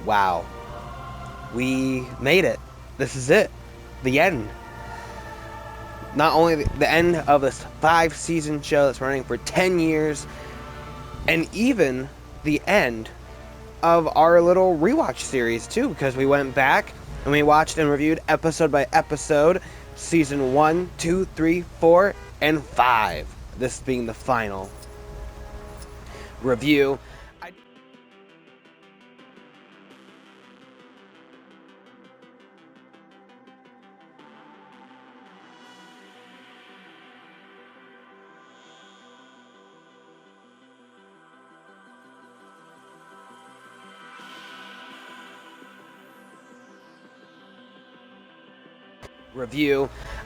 wow, we made it. This is it. The end. Not only the end of this 5-season show that's running for 10 years, and even the end of our little rewatch series too, because we went back and we watched and reviewed episode by episode, season 1, 2, 3, 4, and 5. This being the final review.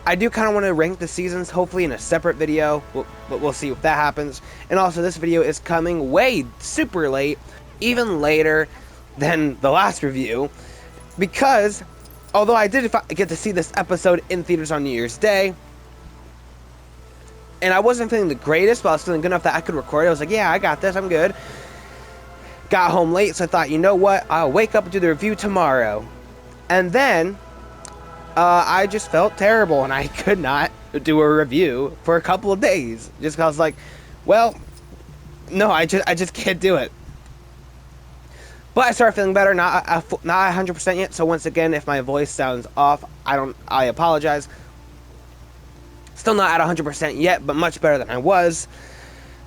I do kind of want to rank the seasons, hopefully in a separate video, but we'll see if that happens. And also, this video is coming way super late, even later than the last review, because although I did get to see this episode in theaters on New Year's Day, and I wasn't feeling the greatest, but I was feeling good enough that I could record it. I was like, yeah, I got this, I'm good. Got home late, so I thought, you know what, I'll wake up and do the review tomorrow. And then I just felt terrible, and I could not do a review for a couple of days, just because I was like, well, no, I just can't do it. But I started feeling better, not 100% yet, so once again, if my voice sounds off, I apologize. Still not at 100% yet, but much better than I was.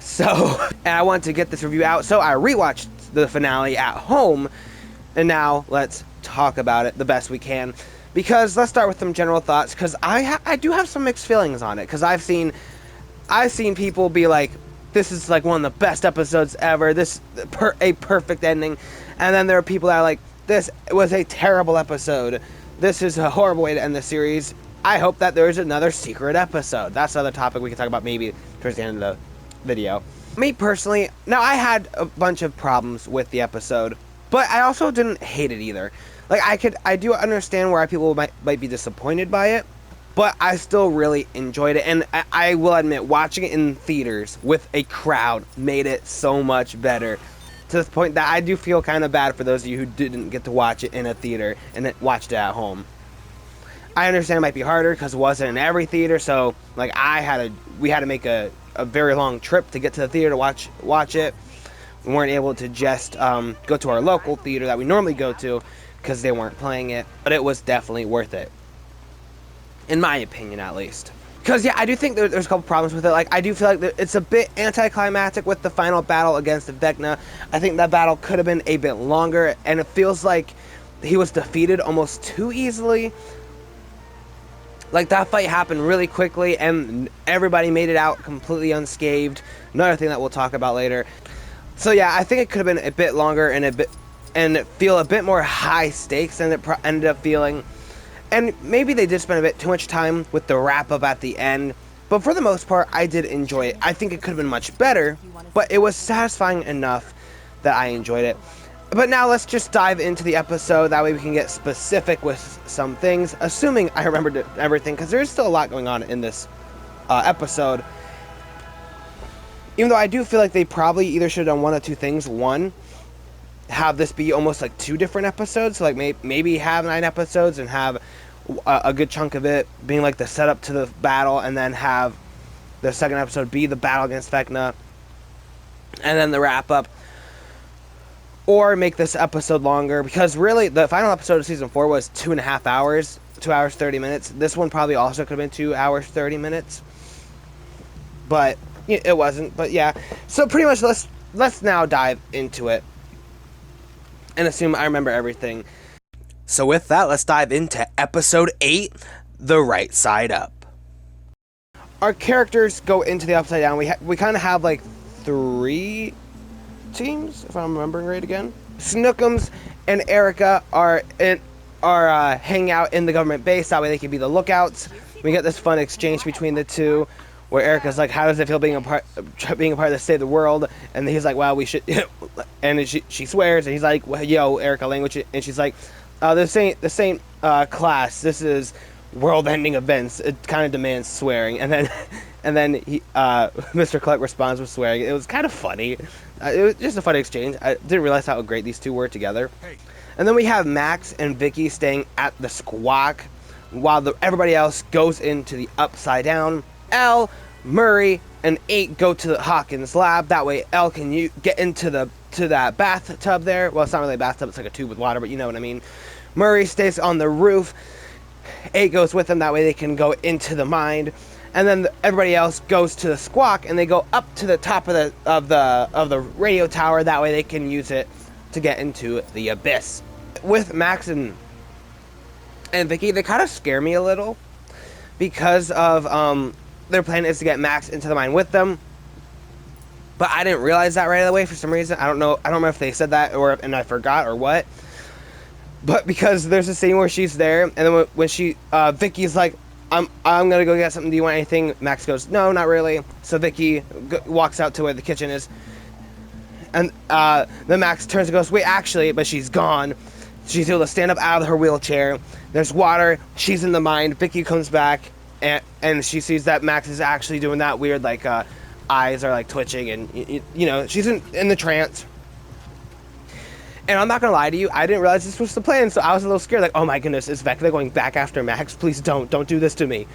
So, and I wanted to get this review out, so I rewatched the finale at home, and now let's talk about it the best we can. Because let's start with some general thoughts, because I do have some mixed feelings on it, because I've seen people be like, this is like one of the best episodes ever, a perfect ending, and then there are people that are like, this was a terrible episode, this is a horrible way to end the series. I hope that there is another secret episode. That's another topic we can talk about maybe towards the end of the video. Me personally, now I had a bunch of problems with the episode, but I also didn't hate it either. Like, I do understand why people might be disappointed by it, but I still really enjoyed it, and I will admit, watching it in theaters with a crowd made it so much better, to the point that I do feel kind of bad for those of you who didn't get to watch it in a theater and then watched it at home. I understand it might be harder because it wasn't in every theater, so like we had to make a very long trip to get to the theater to watch it. We weren't able to just go to our local theater that we normally go to, because they weren't playing it, but it was definitely worth it, in my opinion at least. Because yeah, I do think there's a couple problems with it. Like, I do feel like it's a bit anticlimactic with the final battle against Vecna. I think that battle could have been a bit longer, and it feels like he was defeated almost too easily. Like, that fight happened really quickly, and everybody made it out completely unscathed. Another thing that we'll talk about later. So yeah, I think it could have been a bit longer and feel a bit more high stakes than it ended up feeling. And maybe they did spend a bit too much time with the wrap-up at the end, but for the most part, I did enjoy it. I think it could have been much better, but it was satisfying enough that I enjoyed it. But now let's just dive into the episode, that way we can get specific with some things, assuming I remembered everything, because there's still a lot going on in this episode. Even though I do feel like they probably either should have done one of two things. One, have this be almost like 2 different episodes, so like maybe have 9 episodes and have a good chunk of it being like the setup to the battle, and then have the second episode be the battle against Vecna, and then the wrap up. Or make this episode longer, because really the final episode of season 4 was 2.5 hours, 2 hours 30 minutes. This one probably also could have been 2 hours 30 minutes, but it wasn't. But yeah, so pretty much let's now dive into it and assume I remember everything. So with that, let's dive into episode 8, The Right Side Up. Our characters go into the Upside Down. We kind of have like 3 teams, if I'm remembering right again. Snookums and Erica are hanging out in the government base. That way they can be the lookouts. We get this fun exchange between the two, where Erica's like, how does it feel being a part of the state of the world? And he's like, well, we should, and she swears, and he's like, well, yo, Erica language, and she's like, this ain't class, this is world-ending events, it kind of demands swearing. And then And then Mr. Clark responds with swearing. It was kind of funny. It was just a funny exchange. I didn't realize how great these two were together. Hey. And then we have Max and Vicky staying at the Squawk while everybody else goes into the Upside Down. Elle, Murray, and 8 go to the Hawkins lab. That way Elle can get into that bathtub there. Well, it's not really a bathtub. It's like a tube with water, but you know what I mean. Murray stays on the roof. 8 goes with them. That way they can go into the mind. And then everybody else goes to the Squawk, and they go up to the top of the radio tower. That way they can use it to get into the abyss. With Max and Vicky, they kind of scare me a little because of their plan is to get Max into the mine with them. But I didn't realize that right away for some reason. I don't remember if they said that and I forgot or what. But because there's a scene where she's there, and then when Vicky's like, I'm gonna go get something. Do you want anything? Max goes, no, not really. So Vicky walks out to where the kitchen is, and then Max turns and goes, wait, actually, but she's gone. She's able to stand up out of her wheelchair. There's water. She's in the mine. Vicky comes back, and she sees that Max is actually doing that weird, like, eyes are, like, twitching, and, you know, she's in the trance. And I'm not gonna lie to you, I didn't realize this was the plan, so I was a little scared, like, oh my goodness, is Vecna going back after Max? Please don't do this to me.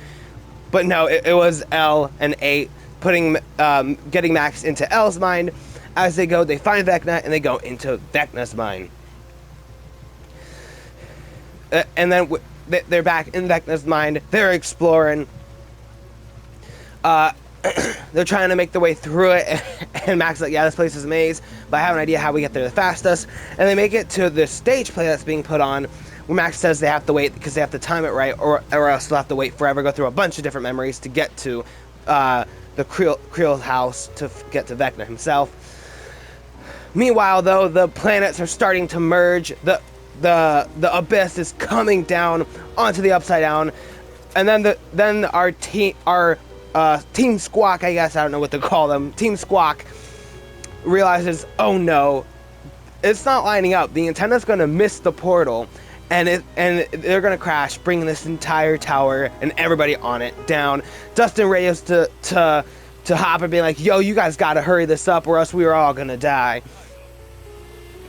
But no, it was Elle and 8 getting Max into Elle's mind. As they go, they find Vecna, and they go into Vecna's mind. And then they're back in Vecna's mind. They're exploring. They're trying to make their way through it. And Max is like, yeah, this place is a maze, but I have an idea how we get there the fastest. And they make it to the stage play that's being put on, where Max says they have to wait because they have to time it right, or else they'll have to wait forever, go through a bunch of different memories to get to the Creel house to get to Vecna himself. Meanwhile, though, the planets are starting to merge. The abyss is coming down onto the Upside Down, and then our team Squawk, I guess, I don't know what to call them, Team Squawk realizes, oh no, it's not lining up. The antenna's gonna miss the portal, and they're gonna crash, bringing this entire tower and everybody on it down. Dustin radios to Hopper, being like, yo, you guys gotta hurry this up, or else we are all gonna die.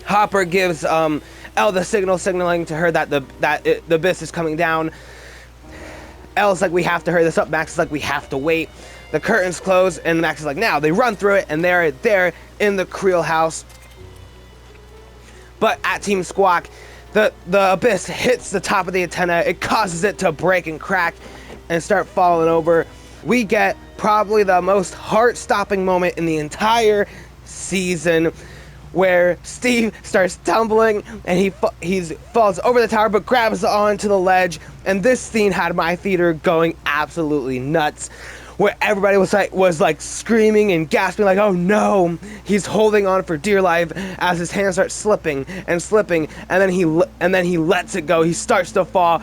Hopper gives Elle the signaling to her that the abyss is coming down. Elle's like, we have to hurry this up. Max is like, we have to wait. The curtains close, and Max is like, now. They run through it, and they're there in the Creel house. But at Team Squawk, the abyss hits the top of the antenna. It causes it to break and crack and start falling over. We get probably the most heart-stopping moment in the entire season, where Steve starts tumbling and he falls over the tower but grabs onto the ledge. And this scene had my theater going absolutely nuts, where everybody was like screaming and gasping, like, oh no, he's holding on for dear life as his hands start slipping and slipping, and then he lets it go. He starts to fall.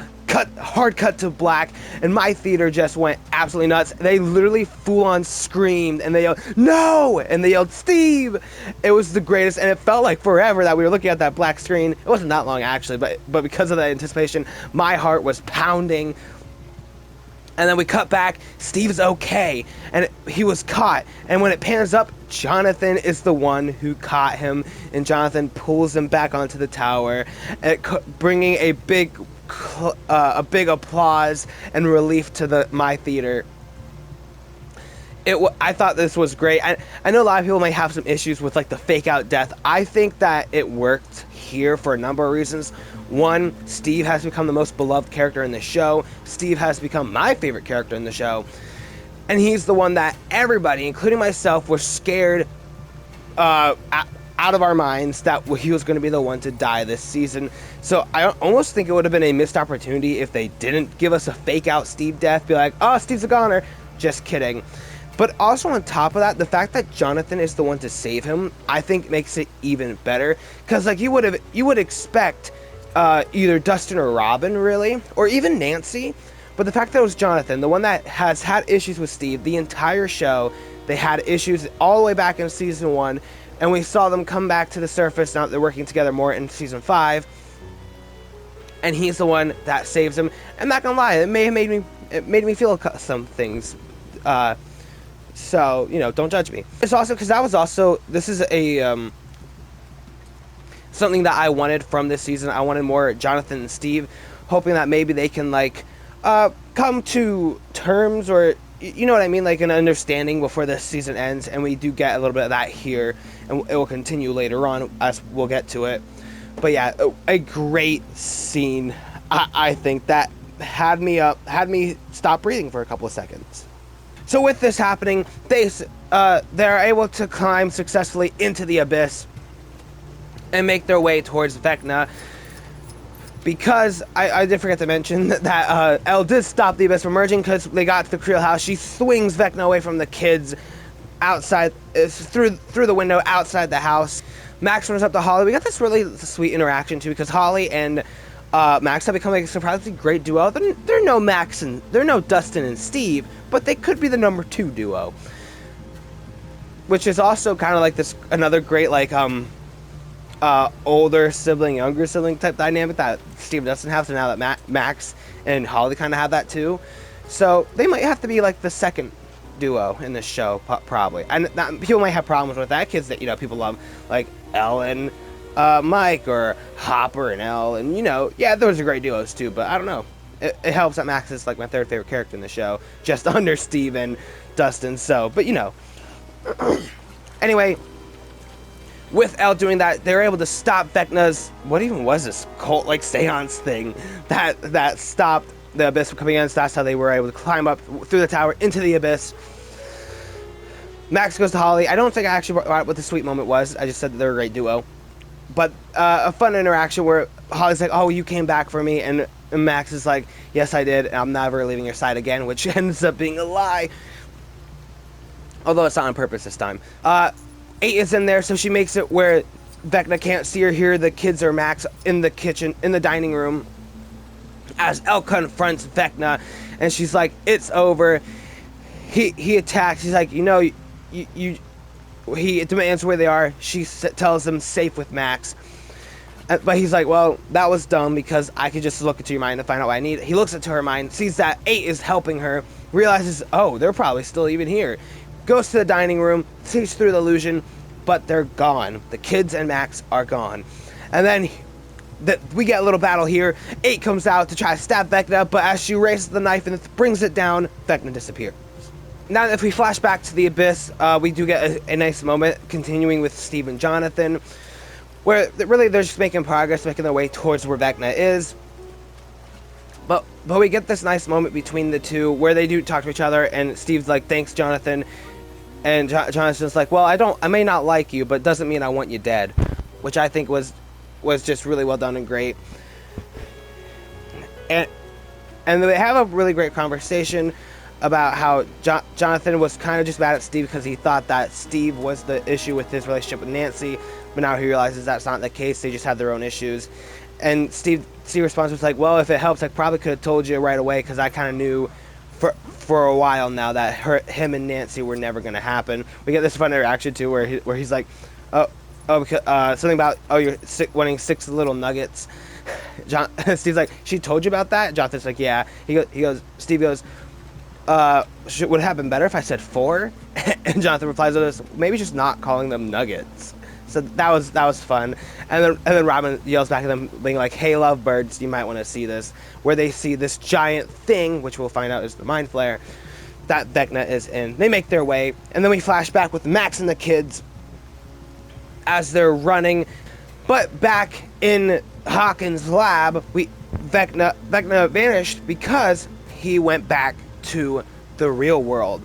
Hard cut to black, and my theater just went absolutely nuts. They literally full on screamed, and they yelled, no! And they yelled, Steve! It was the greatest, and it felt like forever that we were looking at that black screen. It wasn't that long, actually, but because of that anticipation, my heart was pounding. And then we cut back, Steve's okay, and he was caught. And when it pans up, Jonathan is the one who caught him, and Jonathan pulls him back onto the tower, bringing a big applause and relief to my theater. I thought this was great. I know a lot of people might have some issues with like the fake out death. I think that it worked here for a number of reasons. One, Steve has become the most beloved character in the show. Steve has become my favorite character in the show, and he's the one that everybody, including myself, was scared out of our minds that he was going to be the one to die this season. So I almost think it would have been a missed opportunity if they didn't give us a fake out Steve death, be like, oh, Steve's a goner. Just kidding. But also on top of that, the fact that Jonathan is the one to save him, I think makes it even better. Because like you would expect either Dustin or Robin, really, or even Nancy. But the fact that it was Jonathan, the one that has had issues with Steve the entire show, they had issues all the way back in season 1, and we saw them come back to the surface now that they're working together more in season 5. And he's the one that saves him. I'm not gonna lie, it made me feel some things So, you know, don't judge me. It's also because this is a something that I wanted from this season. I wanted more Jonathan and Steve, hoping that maybe they can like come to terms, or you know what I mean, like an understanding before this season ends. And we do get a little bit of that here, and it will continue later on as we'll get to it. But yeah, a great scene. I think that had me stop breathing for a couple of seconds. So with this happening, they're able to climb successfully into the abyss and make their way towards Vecna. Because I did forget to mention that Elle did stop the abyss from merging because they got to the Creel house. She swings Vecna away from the kids outside, through the window outside the house. Max runs up to Holly. We got this really sweet interaction too, because Holly and Max have become like a surprisingly great duo. They're no Max and they're no Dustin and Steve, but they could be the number 2 duo, which is also kind of like this another great like older sibling, younger sibling type dynamic that Steve doesn't have. So now that Max and Holly kind of have that too, so they might have to be like the second duo in this show, probably. And people might have problems with that. Kids that, you know, people love, like Elle and Mike, or Hopper and Elle, and you know, yeah, those are great duos too. But I don't know. It helps that Max is like my 3rd favorite character in the show, just under Steve and Dustin. So, but you know. Anyway, with Elle doing that, they were able to stop Vecna's, what even was this cult like seance thing that stopped the abyss from coming in. So that's how they were able to climb up through the tower into the abyss. Max goes to Holly. I don't think I actually brought out what the sweet moment was. I just said that they're a great duo. But a fun interaction where Holly's like, "Oh, you came back for me," and Max is like, "Yes, I did, and I'm never leaving your side again," which ends up being a lie. Although it's not on purpose this time. 8 is in there, so she makes it where Vecna can't see or hear the kids or Max in the kitchen, in the dining room, as Elle confronts Vecna, and she's like, "It's over." He attacks. He's like, "You know, he demands where they are." She tells him safe with Max. But he's like, "Well, that was dumb because I could just look into your mind and find out what I need." He looks into her mind, sees that 8 is helping her, realizes, oh, they're probably still even here. Goes to the dining room, sees through the illusion, but they're gone. The kids and Max are gone. And then we get a little battle here. 8 comes out to try to stab Vecna, but as she raises the knife and brings it down, Vecna disappears. Now, if we flash back to the abyss, we do get a nice moment continuing with Steve and Jonathan, where really they're just making progress, making their way towards where Vecna is. But we get this nice moment between the two where they do talk to each other, and Steve's like, "Thanks, Jonathan," and Jonathan's like, "Well, I may not like you, but doesn't mean I want you dead," which I think was just really well done and great. And they have a really great conversation about how Jonathan was kind of just mad at Steve because he thought that Steve was the issue with his relationship with Nancy, but now he realizes that's not the case. They just have their own issues. And Steve responds with like, "Well, if it helps, I probably could have told you right away because I kind of knew for a while now that him and Nancy were never going to happen." We get this fun interaction too where he's like, something about, "Oh, you're wanting 6 little nuggets." Steve's like, "She told you about that?" Jonathan's like, "Yeah." Steve goes, "Would it have been better if I said 4? And Jonathan replies to this, "Maybe just not calling them nuggets." So that was fun. And then Robin yells back at them, being like, "Hey, lovebirds, you might want to see this." Where they see this giant thing, which we'll find out is the Mind Flayer, that Vecna is in. They make their way, and then we flash back with Max and the kids as they're running. But back in Hawkins' lab, Vecna vanished because he went back to the real world,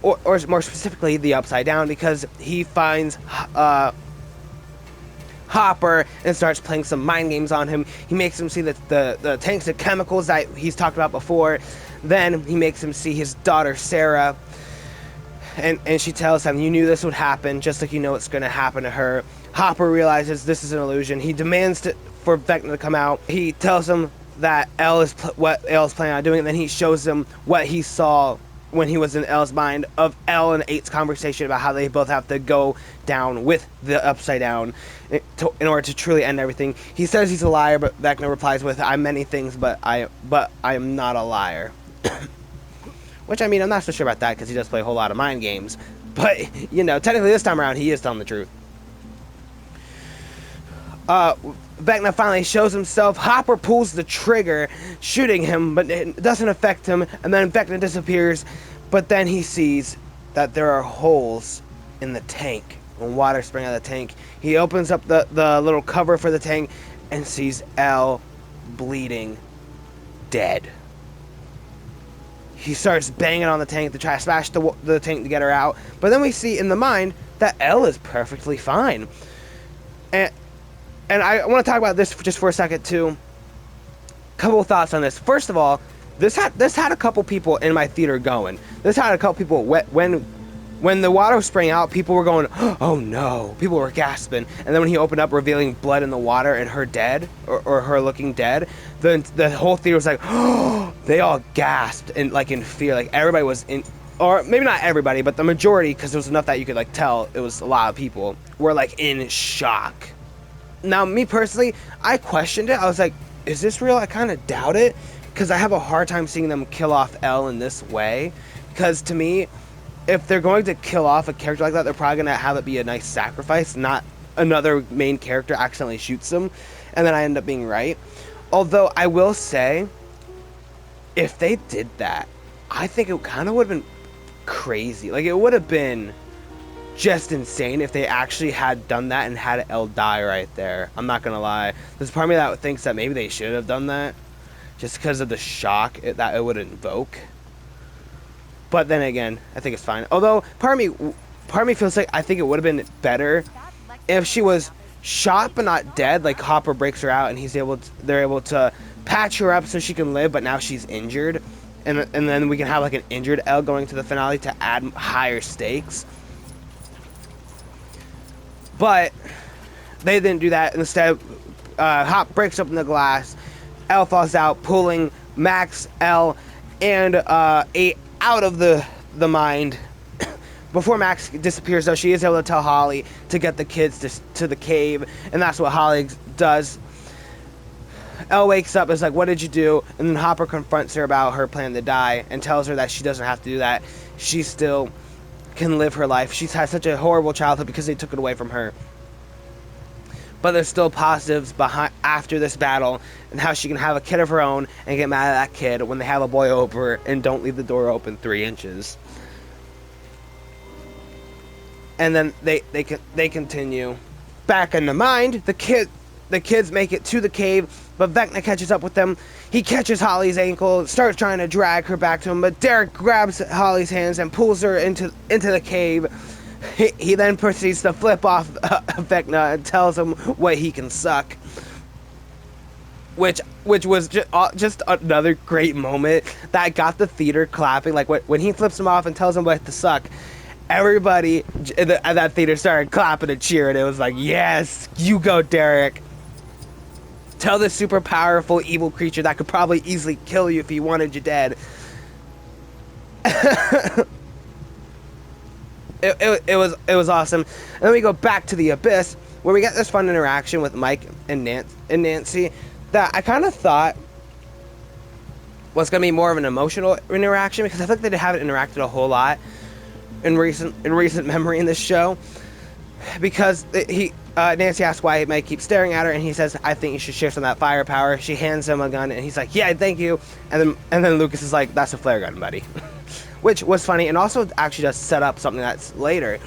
or more specifically the Upside Down, because he finds Hopper and starts playing some mind games on him. He makes him see the tanks of chemicals that he's talked about before. Then he makes him see his daughter Sarah, and she tells him, "You knew this would happen, just like you know it's going to happen to her." Hopper realizes this is an illusion. He demands for Vecna to come out. He tells him that what Elle's planning on doing, and then he shows him what he saw when he was in Elle's mind of Elle and 8's conversation about how they both have to go down with the Upside Down in order to truly end everything. He says he's a liar, but Vecna replies with, "I'm many things, but I am not a liar." Which, I mean, I'm not so sure about that because he does play a whole lot of mind games. But, you know, technically this time around, he is telling the truth. Vecna finally shows himself. Hopper pulls the trigger, shooting him, but it doesn't affect him. And then Vecna disappears. But then he sees that there are holes in the tank. When water spraying out of the tank, he opens up the little cover for the tank and sees Elle bleeding, dead. He starts banging on the tank to try to smash the tank to get her out. But then we see in the mind that Elle is perfectly fine. And I want to talk about this just for a second too. Couple of thoughts on this. First of all, this had a couple people in my theater going. This had a couple people when the water was spraying out, people were going, oh no. People were gasping. And then when he opened up, revealing blood in the water and her dead, or her looking dead, the whole theater was like, oh, they all gasped and like in fear. Like everybody was in, or maybe not everybody, but the majority, because there was enough that you could like tell it was a lot of people, were like in shock. Now, me personally, I questioned it. I was like, is this real? I kind of doubt it, because I have a hard time seeing them kill off Elle in this way. Because to me, if they're going to kill off a character like that, they're probably going to have it be a nice sacrifice, not another main character accidentally shoots them, and then I end up being right. Although, I will say, if they did that, I think it kind of would have been crazy. Like, it would have been just insane if they actually had done that and had Elle die right there. I'm not going to lie. There's part of me that thinks that maybe they should have done that, just because of the shock that it would invoke. But then again, I think it's fine. Although part of me feels like I think it would have been better if she was shot but not dead. Like Hopper breaks her out and they're able to patch her up so she can live, but now she's injured, and then we can have like an injured Elle going to the finale to add higher stakes. But they didn't do that. Instead, Hop breaks open the glass. Elle falls out, pulling Max, Elle, and out of the mind. Before Max disappears, though, she is able to tell Holly to get the kids to the cave, and that's what Holly does. Elle wakes up and is like, what did you do? And then Hopper confronts her about her plan to die and tells her that she doesn't have to do that. She still can live her life. She's had such a horrible childhood because they took it away from her. But there's still positives after this battle, and how she can have a kid of her own and get mad at that kid when they have a boy over and don't leave the door open 3 inches. And then they continue back in the mind. The kids make it to the cave, but Vecna catches up with them. He catches Holly's ankle, starts trying to drag her back to him, but Derek grabs Holly's hands and pulls her into the cave. He then proceeds to flip off Vecna and tells him what he can suck, which was just another great moment that got the theater clapping. Like when he flips him off and tells him what to suck, everybody at that theater started clapping and cheering. It was like, yes, you go, Derek. Tell this super powerful evil creature that could probably easily kill you if he wanted you dead. It was awesome. And then we go back to the Abyss, where we get this fun interaction with Mike and Nancy that I kind of thought was going to be more of an emotional interaction, because I think they haven't interacted a whole lot in recent memory in this show. Because Nancy asks why Mike keeps staring at her, and he says, I think you should shift on that firepower. She hands him a gun, and he's like, yeah, thank you. And then Lucas is like, that's a flare gun, buddy. Which was funny, and also actually just set up something that's later.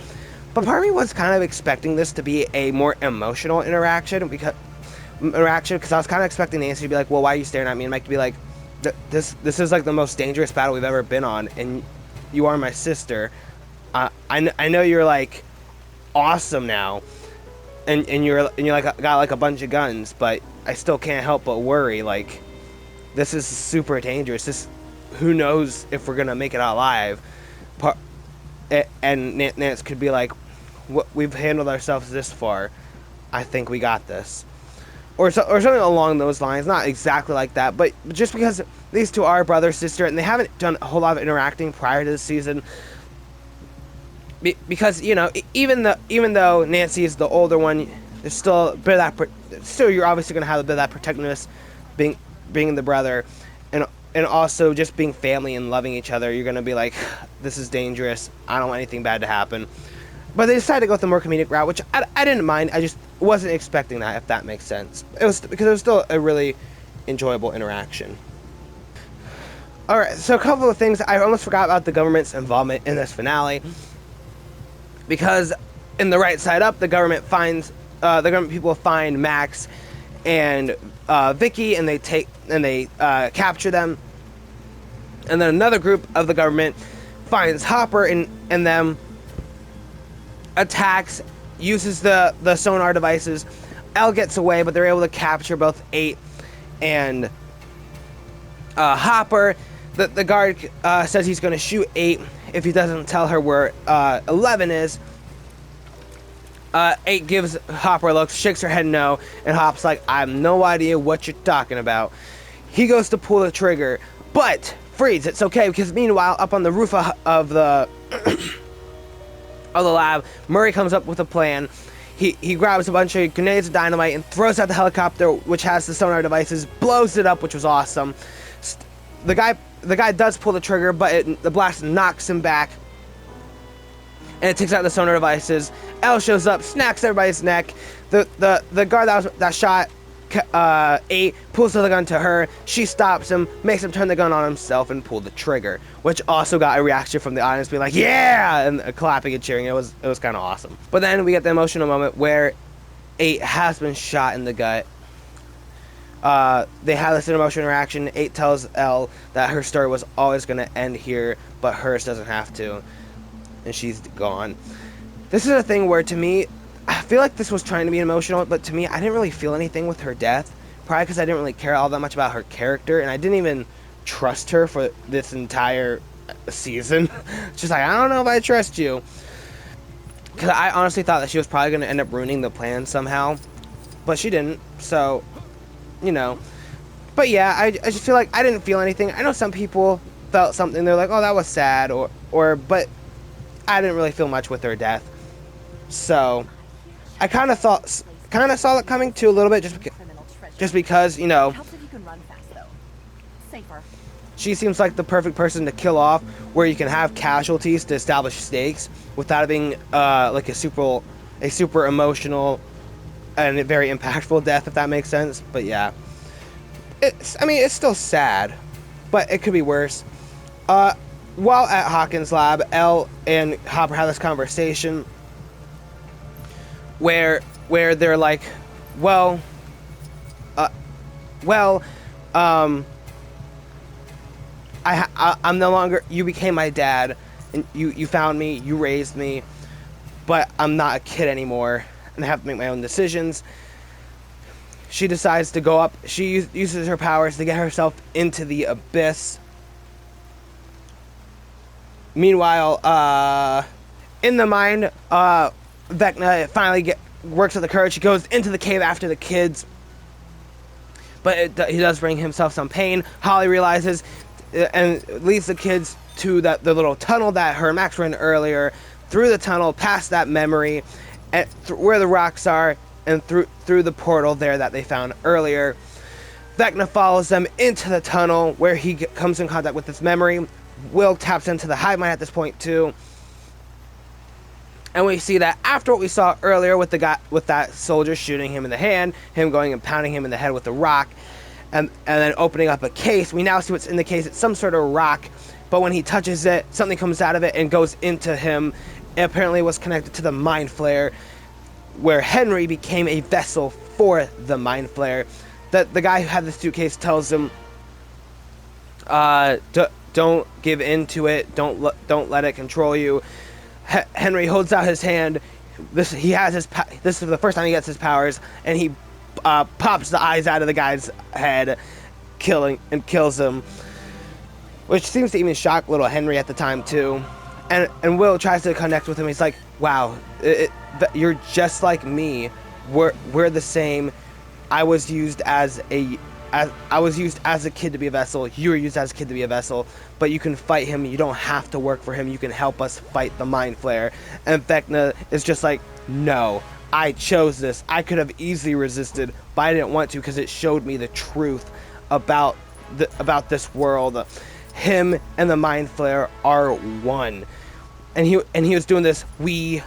But part of me was kind of expecting this to be a more emotional interaction, because I was kind of expecting Nancy to be like, well, why are you staring at me? And Mike to be like, this is like the most dangerous battle we've ever been on, and you are my sister. I know you're like awesome now, and you're like got like a bunch of guns, but I still can't help but worry. Like, this is super dangerous. Who knows if we're gonna make it out alive? And Nance could be like, we've handled ourselves this far. I think we got this, or something along those lines. Not exactly like that, but just because these two are brother sister, and they haven't done a whole lot of interacting prior to this season. Because, you know, even though Nancy is the older one, there's still a bit of that. Still, you're obviously gonna have a bit of that protectiveness, being the brother, and also just being family and loving each other, you're gonna be like, this is dangerous, I don't want anything bad to happen. But they decided to go with the more comedic route, which I didn't mind. I just wasn't expecting that, if that makes sense. It was because it was still a really enjoyable interaction. Alright, so a couple of things. I almost forgot about the government's involvement in this finale. Because in the Rightside Up, the government people find Max and Vicky, and they capture them. And then another group of the government finds Hopper and them, attacks, uses the sonar devices. Elle gets away, but they're able to capture both 8 and Hopper. The guard says he's going to shoot 8 if he doesn't tell her where 11 is. 8 gives Hopper a look, shakes her head no, and Hop's like, I have no idea what you're talking about. He goes to pull the trigger, but freeze. It's okay, because meanwhile, up on the roof of the of the lab, Murray comes up with a plan. He grabs a bunch of grenades of dynamite and throws out the helicopter, which has the sonar devices, blows it up, which was awesome. The guy does pull the trigger, but the blast knocks him back, and it takes out the sonar devices. Elle shows up, snacks everybody's neck. The guard that shot 8 pulls the gun to her. She stops him, makes him turn the gun on himself and pull the trigger, which also got a reaction from the audience being like, yeah, and clapping and cheering. It was kind of awesome. But then we get the emotional moment where 8 has been shot in the gut. They have this emotional interaction. 8 tells Elle that her story was always going to end here, but hers doesn't have to, and she's gone. This is a thing where, to me, I feel like this was trying to be emotional, but to me, I didn't really feel anything with her death. Probably because I didn't really care all that much about her character, and I didn't even trust her for this entire season. It's just like, I don't know if I trust you. Because I honestly thought that she was probably going to end up ruining the plan somehow, but she didn't, so, you know. But yeah, I just feel like I didn't feel anything. I know some people felt something. They're like, oh, that was sad, but I didn't really feel much with her death. So I kind of saw it coming too a little bit, just because, you know, she seems like the perfect person to kill off, where you can have casualties to establish stakes without it being like a super emotional and very impactful death, if that makes sense. But yeah, it's still sad, but it could be worse. While at Hawkins' lab, Elle and Hopper have this conversation where they're like, I'm no longer, you became my dad, and you found me, you raised me, but I'm not a kid anymore, and I have to make my own decisions. She decides to go up. She uses her powers to get herself into the abyss. Meanwhile, in the mine, Vecna finally works with the courage. He goes into the cave after the kids, but he does bring himself some pain. Holly realizes and leads the kids to the little tunnel that her and Max were in earlier, through the tunnel, past that memory, and where the rocks are, and through the portal there that they found earlier. Vecna follows them into the tunnel, where he comes in contact with this memory. Will taps into the hive mind at this point too. And we see that after what we saw earlier with that soldier shooting him in the hand, him going and pounding him in the head with a rock, and then opening up a case, we now see what's in the case. It's some sort of rock, but when he touches it, something comes out of it and goes into him. It apparently was connected to the mind flare, where Henry became a vessel for the mind flare. The guy who had the suitcase tells him, don't give in to it, don't let it control you. Henry holds out his hand. This is the first time he gets his powers, and he pops the eyes out of the guy's head, kills him, which seems to even shock little Henry at the time too. And Will tries to connect with him. He's like, wow, you're just like me. We're the same. I was used as a kid to be a vessel. You were used as a kid to be a vessel, but you can fight him. You don't have to work for him. You can help us fight the mind flare. And Vecna is just like, no, I chose this. I could have easily resisted, but I didn't want to, because it showed me the truth about this world. Him and the Mind Flayer are one, and he was doing this. We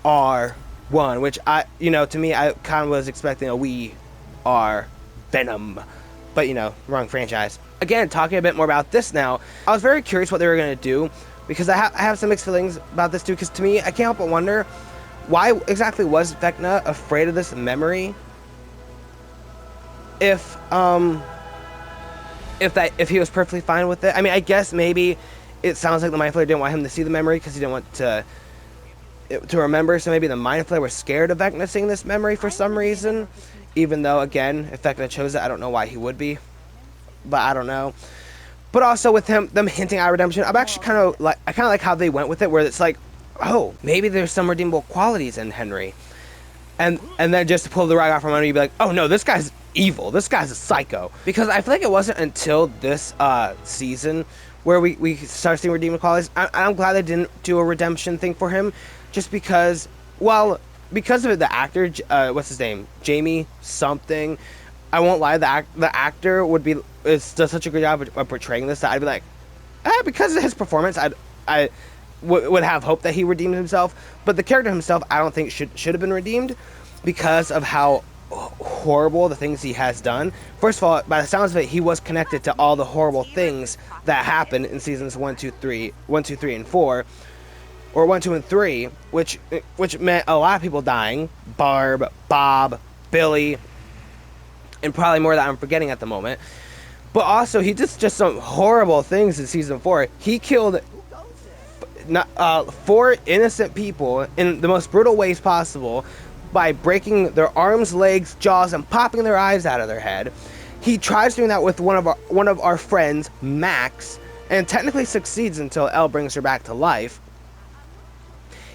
are one, which to me, I kind of was expecting a We Are Venom, but wrong franchise. Again, talking a bit more about this now, I was very curious what they were going to do, because I have some mixed feelings about this too, because to me, I can't help but wonder, why exactly was Vecna afraid of this memory? If he was perfectly fine with it. I mean, I guess maybe it sounds like the Mind Flayer didn't want him to see the memory because he didn't want to remember, so maybe the Mind Flayer was scared of Vecna seeing this memory for some reason, even though, again, if Vecna chose it, I don't know why he would be, but I don't know. But also with them hinting at redemption, I'm actually kind of like how they went with it, where it's like, oh, maybe there's some redeemable qualities in Henry, and then just to pull the rug out from under you, be like, oh no, this guy's evil, this guy's a psycho. Because I feel like it wasn't until this season where we start seeing redeemable qualities. I'm glad they didn't do a redemption thing for him, just because, well, because of the actor, what's his name, Jamie something. I won't lie, the actor does such a good job of portraying this that I'd be like, because of his performance, I would have hope that he redeemed himself. But the character himself, I don't think should have been redeemed, because of how horrible the things he has done. First of all, by the sounds of it, he was connected to all the horrible things that happened in seasons 1, 2, 3, and 4, or 1, 2, and 3, which meant a lot of people dying. Barb, Bob, Billy, and probably more that I'm forgetting at the moment. But also, he did just some horrible things in season 4. He killed 4 innocent people in the most brutal ways possible, by breaking their arms, legs, jaws, and popping their eyes out of their head. He tries doing that with one of our friends, Max, and technically succeeds until Elle brings her back to life.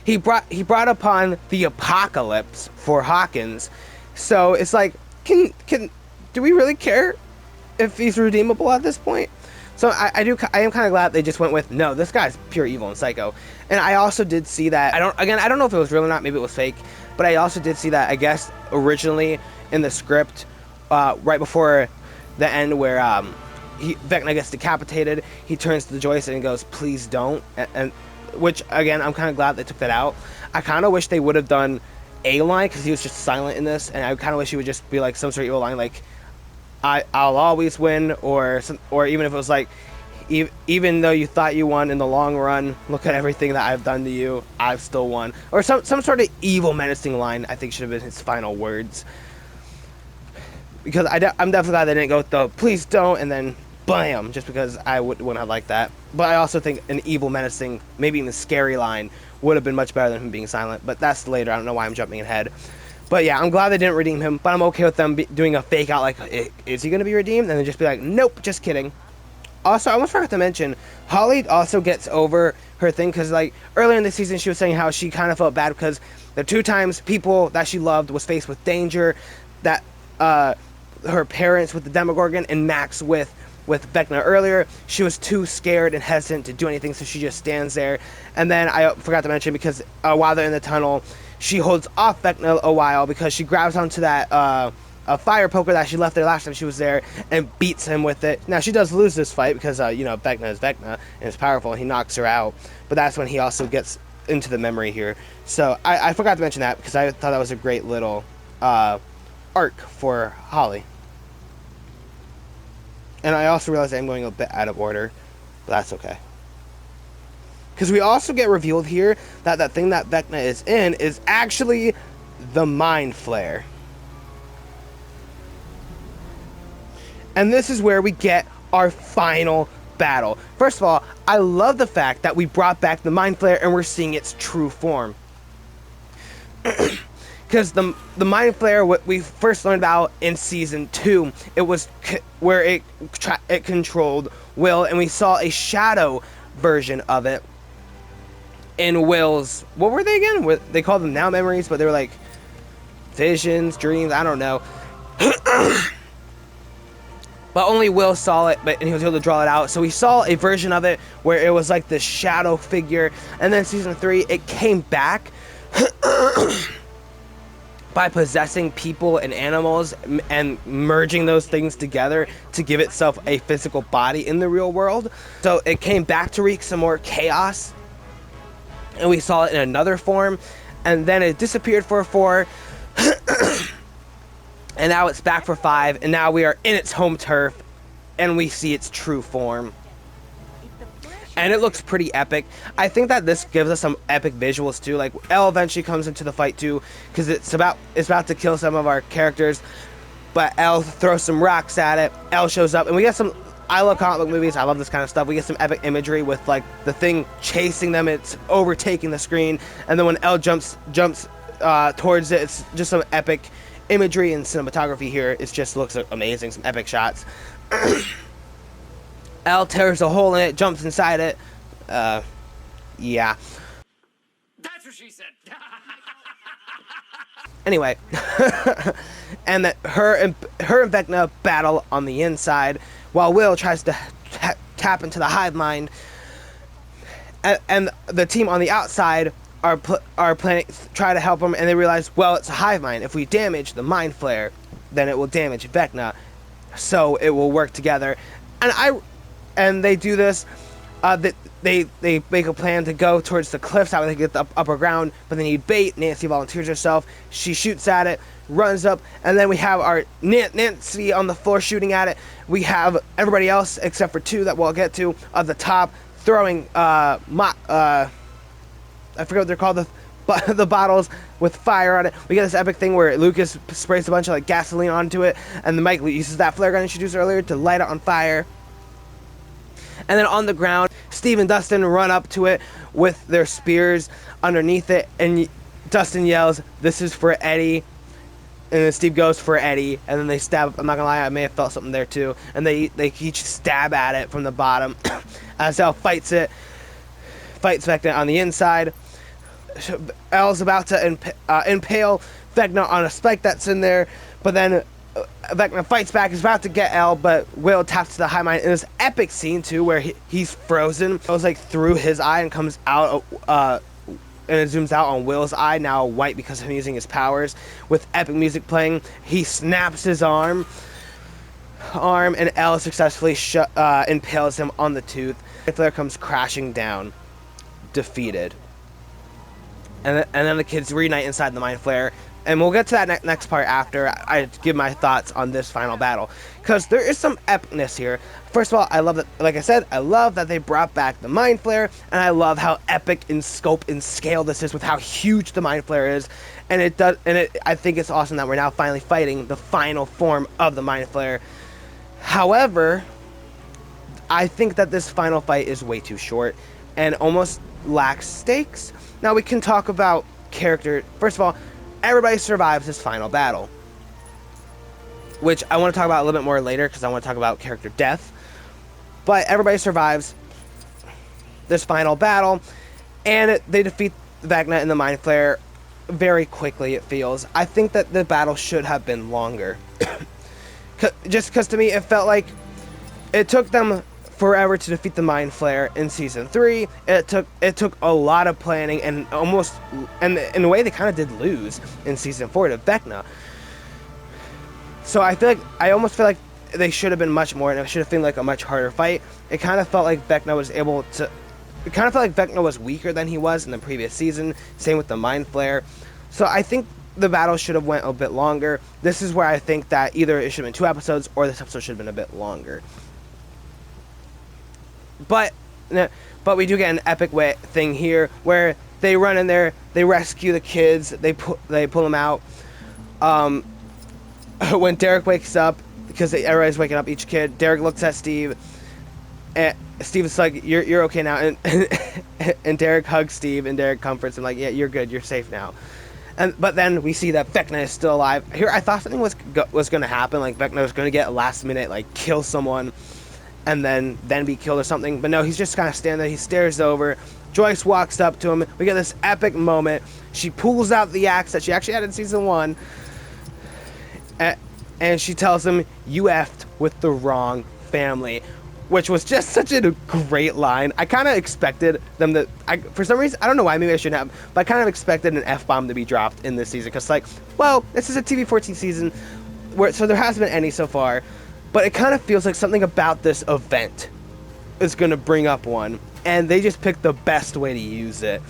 He brought upon the apocalypse for Hawkins. So it's like, do we really care if he's redeemable at this point? So I am kind of glad they just went with, no, this guy's pure evil and psycho. And I also did see that, I don't know if it was real or not, maybe it was fake, but I also did see that, I guess, originally in the script, right before the end where Vecna gets decapitated, he turns to the joystick and goes, please don't, and which, again, I'm kind of glad they took that out. I kind of wish they would have done a line, because he was just silent in this, and I kind of wish he would just be like some sort of evil line, like, I'll always win, or even if it was like, even though you thought you won, in the long run, look at everything that I've done to you, I've still won. Or some sort of evil, menacing line, I think should have been his final words. Because I'm definitely glad they didn't go with the please don't, and then bam, just because I wouldn't have liked that. But I also think an evil, menacing, maybe even a scary line would have been much better than him being silent. But that's later, I don't know why I'm jumping ahead. But yeah, I'm glad they didn't redeem him, but I'm okay with them doing a fake out, like, is he going to be redeemed? And then just be like, nope, just kidding. Also, I almost forgot to mention, Holly also gets over her thing, because, like, earlier in the season, she was saying how she kind of felt bad because the 2 times people that she loved was faced with danger, that her parents with the Demogorgon and Max with Vecna earlier, she was too scared and hesitant to do anything, so she just stands there. And then I forgot to mention, because while they're in the tunnel, she holds off Vecna a while, because she grabs onto that a fire poker that she left there last time she was there and beats him with it. Now, she does lose this fight because, Vecna is Vecna and is powerful, and he knocks her out. But that's when he also gets into the memory here. So I forgot to mention that, because I thought that was a great little arc for Holly. And I also realized I'm going a bit out of order, but that's okay. Because we also get revealed here that thing that Vecna is in is actually the Mind Flayer. And this is where we get our final battle. First of all, I love the fact that we brought back the Mind Flayer and we're seeing its true form. Because the Mind Flayer, what we first learned about in season 2, it was where it controlled Will, and we saw a shadow version of it in Will's, what were they again? They called them now memories, but they were like visions, dreams, I don't know. But only Will saw it, and he was able to draw it out. So we saw a version of it where it was like this shadow figure, and then season 3, it came back. But by possessing people and animals and merging those things together to give itself a physical body in the real world. So it came back to wreak some more chaos, and we saw it in another form, and then it disappeared for 4, and now it's back for 5, and now we are in its home turf, and we see its true form. And it looks pretty epic. I think that this gives us some epic visuals too. Like Elle eventually comes into the fight too, because it's about to kill some of our characters. But Elle throws some rocks at it. Elle shows up, and we get some. I love comic book movies. I love this kind of stuff. We get some epic imagery with like the thing chasing them. It's overtaking the screen, and then when Elle jumps towards it, it's just some epic imagery and cinematography here. It just looks amazing. Some epic shots. Elle tears a hole in it, jumps inside it. Yeah. That's what she said. Anyway, and that her and Vecna battle on the inside, while Will tries to tap into the hive mind, and the team on the outside are planning try to help him, and they realize, well, it's a hive mind. If we damage the mind flare, then it will damage Vecna, so it will work together. And they do this. They make a plan to go towards the cliffs out where they get the upper ground, but they need bait. Nancy volunteers herself. She shoots at it, runs up, and then we have our Nancy on the floor shooting at it. We have everybody else except for 2 that we'll get to at the top throwing I forget what they're called, the bottles with fire on it. We get this epic thing where Lucas sprays a bunch of like gasoline onto it, and then Mike uses that flare gun introduced earlier to light it on fire. And then on the ground, Steve and Dustin run up to it with their spears underneath it, and Dustin yells, "This is for Eddie." And then Steve goes for Eddie, and then they stab. I'm not gonna lie, I may have felt something there too. And they each stab at it from the bottom. As Elle fights Vecna on the inside. Elle's about to impale Vecna on a spike that's in there, but then Vecna fights back, is about to get Elle, but Will taps to the high mind in this epic scene too, where he's frozen. It goes like through his eye and comes out, and it zooms out on Will's eye, now white because of him using his powers. With epic music playing, he snaps his arm, and Elle successfully impales him on the tooth. Hitler comes crashing down, defeated. And then the kids reunite inside the mind flare. And we'll get to that next part after I give my thoughts on this final battle, because there is some epicness here. First of all, I love that, like I said, I love that they brought back the mind flare, and I love how epic in scope and scale this is with how huge the mind flare is. And I think it's awesome that we're now finally fighting the final form of the mind flare. However, I think that this final fight is way too short and almost lacks stakes. Now we can talk about character. First of all, everybody survives this final battle, which I want to talk about a little bit more later because I want to talk about character death. But everybody survives this final battle, and they defeat Vecna and the mind flare very quickly, it feels. I think that the battle should have been longer. Just because to me it felt like it took them forever to defeat the mind flare in season 3. It took a lot of planning, and in a way they kind of did lose in season 4 to Vecna. So I almost feel like they should have been much more, and it should have been like a much harder fight. It kind of felt like Vecna was weaker than he was in the previous season. Same with the mind flare. So I think the battle should have went a bit longer. This is where I think that either it should have been 2 episodes or this episode should have been a bit longer. But we do get an epic thing here where they run in there, they rescue the kids, they pull them out. When Derek wakes up, because everybody's waking up, each kid, Derek looks at Steve, and Steve is like, "You're okay now," and Derek hugs Steve, and Derek comforts him like, "Yeah, you're good, you're safe now." But then we see that Vecna is still alive. Here, I thought something was going to happen, like Vecna was going to get a last minute, like kill someone, and then be killed or something. But no, he's just kind of standing there. He stares over. Joyce walks up to him. We get this epic moment. She pulls out the axe that she actually had in season 1, and she tells him, "You effed with the wrong family." which was just such a great line. I kind of expected them to, for some reason, I don't know why, maybe I shouldn't have, but I kind of expected an F-bomb to be dropped in this season, because, like, well, this is a TV-14 season, so there hasn't been any so far, but it kind of feels like something about this event is going to bring up one, and they just picked the best way to use it.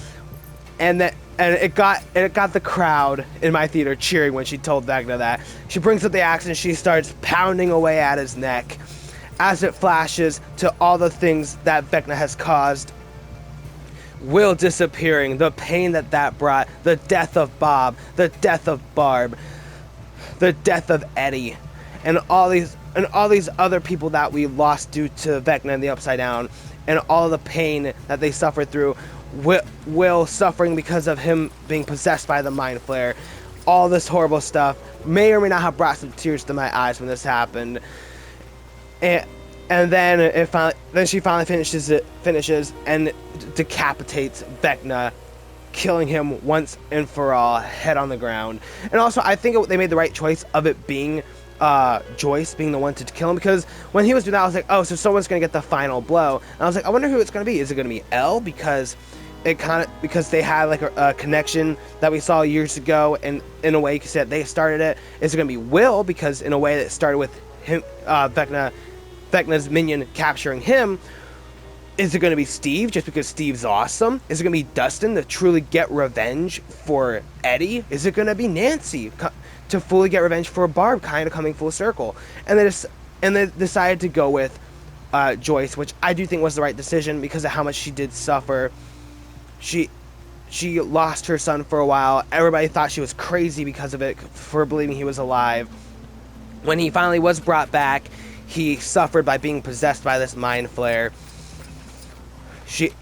And it got the crowd in my theater cheering when she told Vecna that. She brings up the axe and she starts pounding away at his neck as it flashes to all the things that Vecna has caused. Will disappearing, the pain that brought, the death of Bob, the death of Barb, the death of Eddie, and all these other people that we lost due to Vecna and the Upside Down, and all the pain that they suffered through. Will suffering because of him being possessed by the Mind Flayer. All this horrible stuff may or may not have brought some tears to my eyes when this happened. And then she finally finishes and decapitates Vecna, killing him once and for all, head on the ground. And also, I think they made the right choice of it being Joyce being the one to kill him, because when he was doing that, I was like, oh, so someone's gonna get the final blow. And I was like, I wonder who it's gonna be. Is it gonna be Elle, because they had like a connection that we saw years ago, and in a way you could say that they started it. Is it gonna be Will, because in a way that started with him, Vecna's minion capturing him? Is it gonna be Steve, just because Steve's awesome? Is it gonna be Dustin to truly get revenge for Eddie? Is it gonna be Nancy to fully get revenge for Barb, kind of coming full circle? And they decided to go with Joyce, which I do think was the right decision because of how much she did suffer. She lost her son for a while. Everybody thought she was crazy because of it, for believing he was alive. When he finally was brought back, he suffered by being possessed by this Mind Flayer.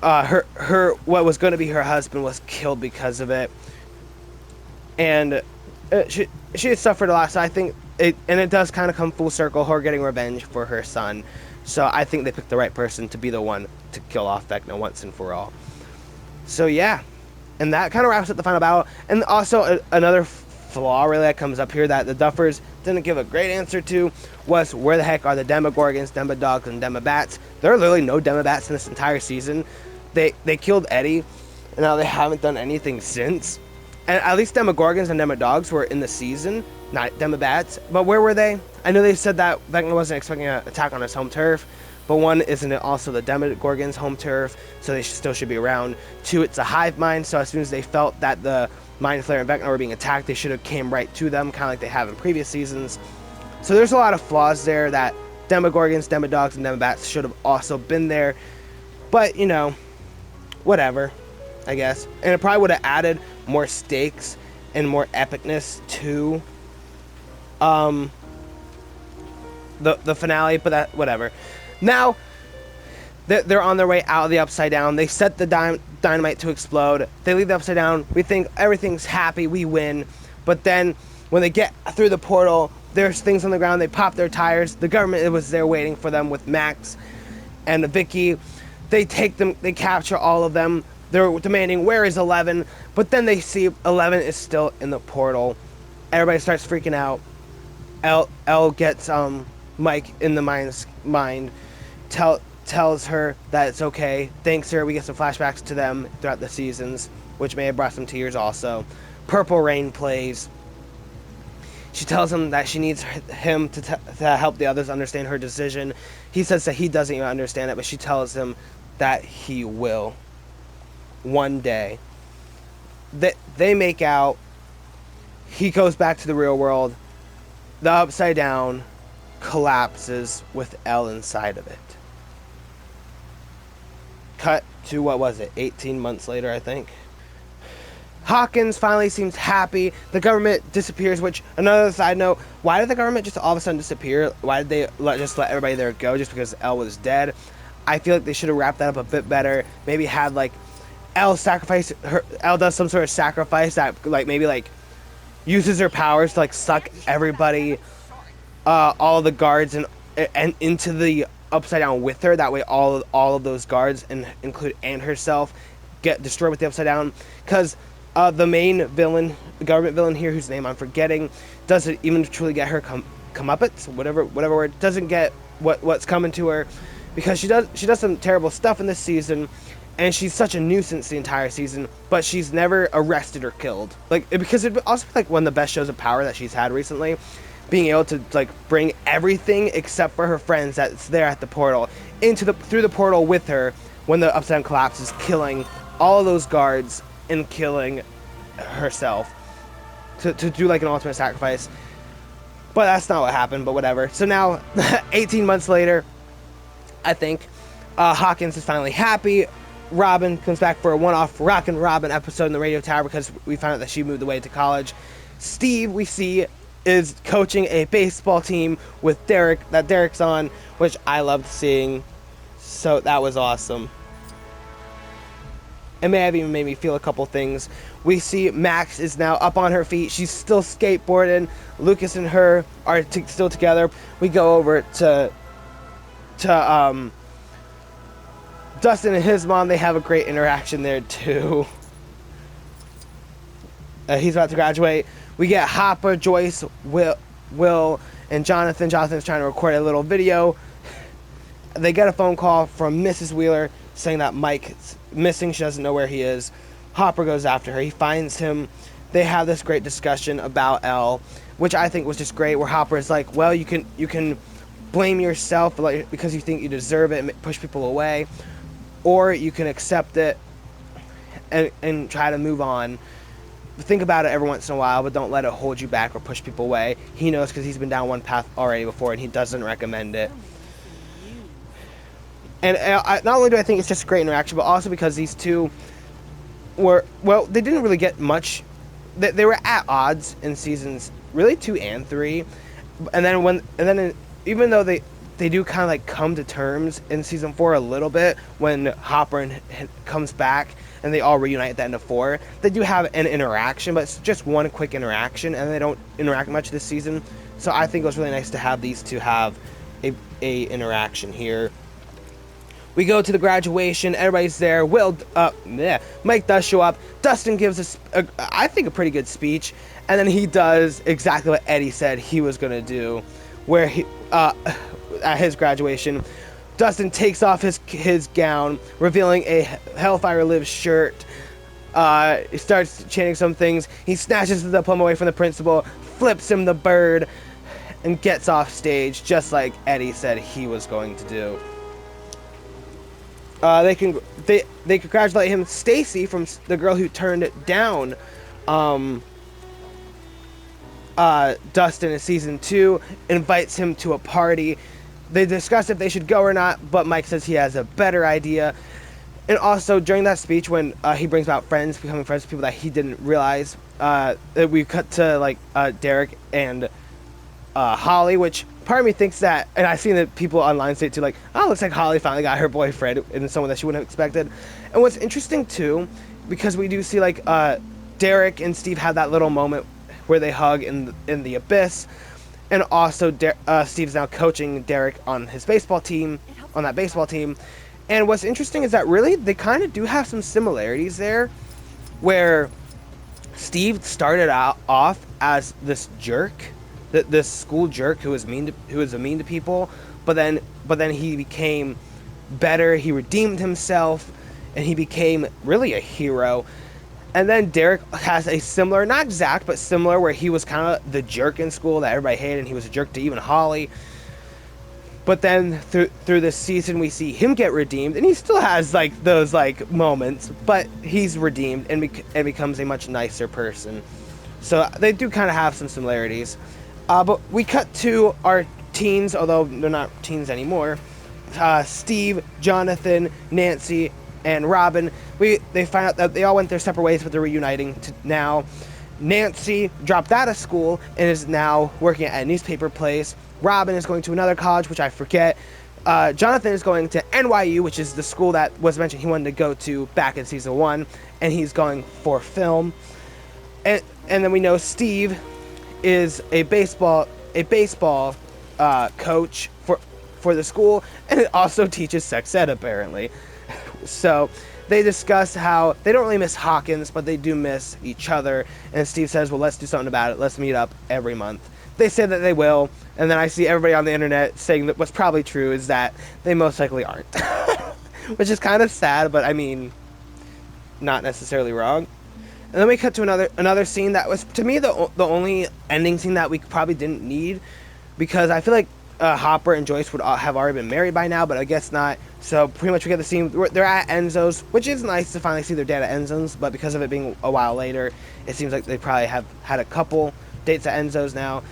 Her what was going to be her husband was killed because of it, and she had suffered a lot. So I think it does kind of come full circle, her getting revenge for her son. So I think they picked the right person to be the one to kill off Vecna once and for all. So yeah, and that kind of wraps up the final battle. And also another flaw really that comes up here that the Duffers didn't give a great answer to was, where the heck are the Demogorgons, Demodogs, and Demobats? There are literally no Demobats in this entire season. They killed Eddie, and now they haven't done anything since. And at least Demogorgons and Demodogs were in the season, not Demobats. But where were they? I know they said that Vecna wasn't expecting an attack on his home turf, but one, isn't it also the Demogorgons' home turf? So they still should be around. Two, it's a hive mind, so as soon as they felt that the Mind Flayer and Vecna were being attacked, they should have came right to them, kind of like they have in previous seasons. So there's a lot of flaws there that Demogorgons, Demodogs, and Demobats should have also been there. But, you know, whatever, I guess. And it probably would have added more stakes and more epicness to the finale, but that, whatever. Now, they're on their way out of the Upside Down. They set the dynamite to explode. They leave the Upside Down. We think everything's happy, we win. But then, when they get through the portal, there's things on the ground. They pop their tires. The government was there waiting for them with Max and Vicky. They take them. They capture all of them. They're demanding, where is 11? But then they see 11 is still in the portal. Everybody starts freaking out. Elle gets Mike in the mind. Tells her that it's okay. Thanks her. We get some flashbacks to them throughout the seasons, which may have brought some tears also. Purple Rain plays. She tells him that she needs him to help the others understand her decision. He says that he doesn't even understand it, but she tells him that he will. One day. They make out. He goes back to the real world. The Upside Down collapses with Elle inside of it. Cut to, what was it, 18 months later, I think. Hawkins finally seems happy. The government disappears, which, another side note, why did the government just all of a sudden disappear? Why did they just let everybody there go just because Elle was dead? I feel like they should have wrapped that up a bit better. Maybe had, like, Elle does some sort of sacrifice that, like, maybe, like, uses her powers to, like, suck everybody, all the guards and into the Upside Down with her. That way all of those guards, and herself, get destroyed with the Upside Down. Because the main villain, the government villain here, whose name I'm forgetting, doesn't even truly get her comeuppance, whatever word, doesn't get what's coming to her. because she does some terrible stuff in this season, and she's such a nuisance the entire season, but she's never arrested or killed. Like, because it'd also be like one of the best shows of power that she's had recently, being able to like bring everything except for her friends that's there at the portal through the portal with her when the Upside Down collapses, killing all of those guards and killing herself to do like an ultimate sacrifice. But that's not what happened, but whatever. So now 18 months later, I think Hawkins is finally happy. Robin comes back for a one-off Rockin' Robin episode in the radio tower because we found out that she moved away to college. Steve, we see, is coaching a baseball team with Derek, that Derek's on, which I loved seeing. So that was awesome. It may have even made me feel a couple things. We see Max is now up on her feet. She's still skateboarding. Lucas and her are still together. We go over to Dustin and his mom. They have a great interaction there too. He's about to graduate. We get Hopper, Joyce, Will, and Jonathan. Jonathan's trying to record a little video. They get a phone call from Mrs. Wheeler saying that Mike's missing. She doesn't know where he is. Hopper goes after her. He finds him. They have this great discussion about Elle, which I think was just great, where Hopper is like, well, you can blame yourself because you think you deserve it and push people away, or you can accept it and try to move on. Think about it every once in a while, but don't let it hold you back or push people away. He knows because he's been down one path already before, and he doesn't recommend it. And not only do I think it's just a great interaction, but also because these two they didn't really get much. They were at odds in seasons really 2 and 3, and then even though they do kind of like come to terms in season 4 a little bit when Hopper comes back and they all reunite at the end of 4. They do have an interaction, but it's just one quick interaction, and they don't interact much this season. So I think it was really nice to have these two have a interaction here. We go to the graduation. Everybody's there. Mike does show up. Dustin gives I think a pretty good speech, and then he does exactly what Eddie said he was gonna do, where he at his graduation, Dustin takes off his gown, revealing a Hellfire Lives shirt. He starts chanting some things. He snatches the diploma away from the principal, flips him the bird, and gets off stage just like Eddie said he was going to do. They congratulate him. Stacy, from the girl who turned down Dustin in season 2, invites him to a party. They discuss if they should go or not, but Mike says he has a better idea. And also during that speech, when he brings about becoming friends with people that he didn't realize, we cut to Derek and Holly, which part of me thinks that, and I've seen that people online say it too, like, oh, looks like Holly finally got her boyfriend, and someone that she wouldn't have expected. And what's interesting too, because we do see Derek and Steve have that little moment where they hug in the abyss, and also Steve's now coaching Derek on his baseball team, on that baseball team. And what's interesting is that really they kind of do have some similarities there, where Steve started off as this jerk, this school jerk who was mean to people, but then he became better. He redeemed himself, and he became really a hero. And then Derek has a similar, not exact, but similar, where he was kind of the jerk in school that everybody hated, and he was a jerk to even Holly. But then through this season, we see him get redeemed, and he still has those moments, but he's redeemed and becomes a much nicer person. So they do kind of have some similarities. But we cut to our teens, although they're not teens anymore. Steve, Jonathan, Nancy, and Robin. They find out that they all went their separate ways, but they're reuniting now. Nancy dropped out of school and is now working at a newspaper place. Robin is going to another college, which I forget. Jonathan is going to NYU, which is the school that was mentioned he wanted to go to back in season 1, and he's going for film. And then we know Steve is a baseball coach for the school, and it also teaches sex ed apparently. So they discuss how they don't really miss Hawkins, but they do miss each other. And Steve says, well, let's do something about it. Let's meet up every month. they say that they will, and then I see everybody on the internet saying that what's probably true is that they most likely aren't. Which is kind of sad, but I mean, not necessarily wrong. And then we cut to another scene that was, to me, the only ending scene that we probably didn't need, because I feel like Hopper and Joyce would have already been married by now, but I guess not. So pretty much we get the scene, they're at Enzo's, which is nice to finally see their dad at Enzo's, but because of it being a while later, it seems like they probably have had a couple dates at Enzo's now.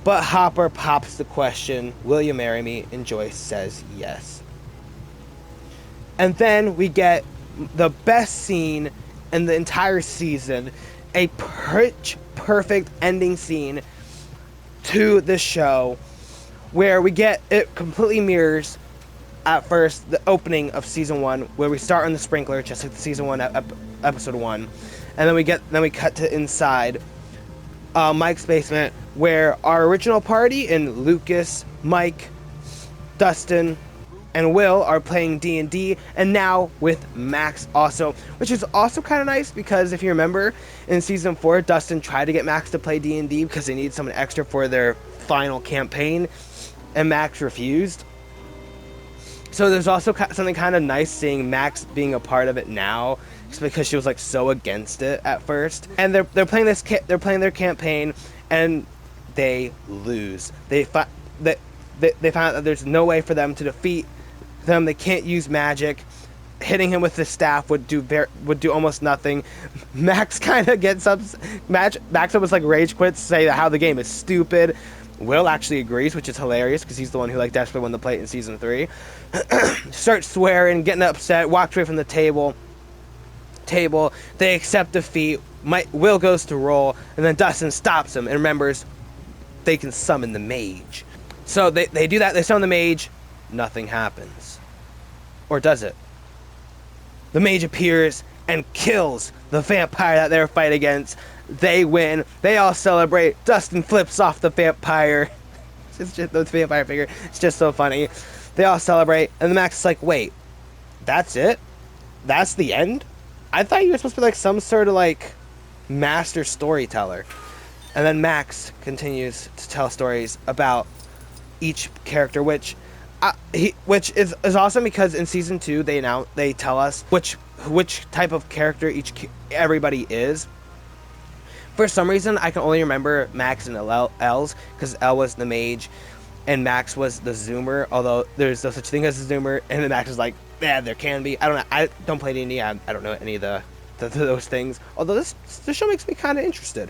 But Hopper pops the question, will you marry me? And Joyce says yes. And then we get the best scene in the entire season, a perfect ending scene to the show, where we get, it completely mirrors at first the opening of season 1, where we start on the sprinkler, just like the season 1 episode 1, and then we cut to inside Mike's basement, where our original party and Lucas, Mike, Dustin, and Will are playing D&D, and now with Max also, which is also kind of nice, because if you remember, in Season 4, Dustin tried to get Max to play D&D because they needed someone extra for their final campaign, and Max refused. So there's also something kind of nice seeing Max being a part of it now, just because she was like so against it at first. And they're playing their campaign, and they lose. They find out that there's no way for them to defeat them. They can't use magic. Hitting him with the staff would do almost nothing. Max kind of gets up. Max almost like rage quits, say how the game is stupid. Will actually agrees, which is hilarious because he's the one who like desperately won the plate in season 3. Starts swearing, getting upset, walks away from the table. They accept defeat. Will goes to roll, and then Dustin stops him and remembers they can summon the mage. So they do that. They summon the mage. Nothing happens. Or does it? The mage appears and kills the vampire that they're fighting against. They win. They all celebrate. Dustin flips off the vampire. It's just the vampire figure. It's just so funny. They all celebrate, and the Max is like, wait, that's it? That's the end? I thought you were supposed to be like some sort of like master storyteller. And then Max continues to tell stories about each character, which is awesome, because in season 2 they tell us which type of character everybody is. For some reason, I can only remember Max and L's, because L was the mage, and Max was the zoomer, although there's no such thing as a zoomer, and then Max is like, yeah, there can be. I don't know. I don't play D&D. I don't know any of those things, although this show makes me kind of interested.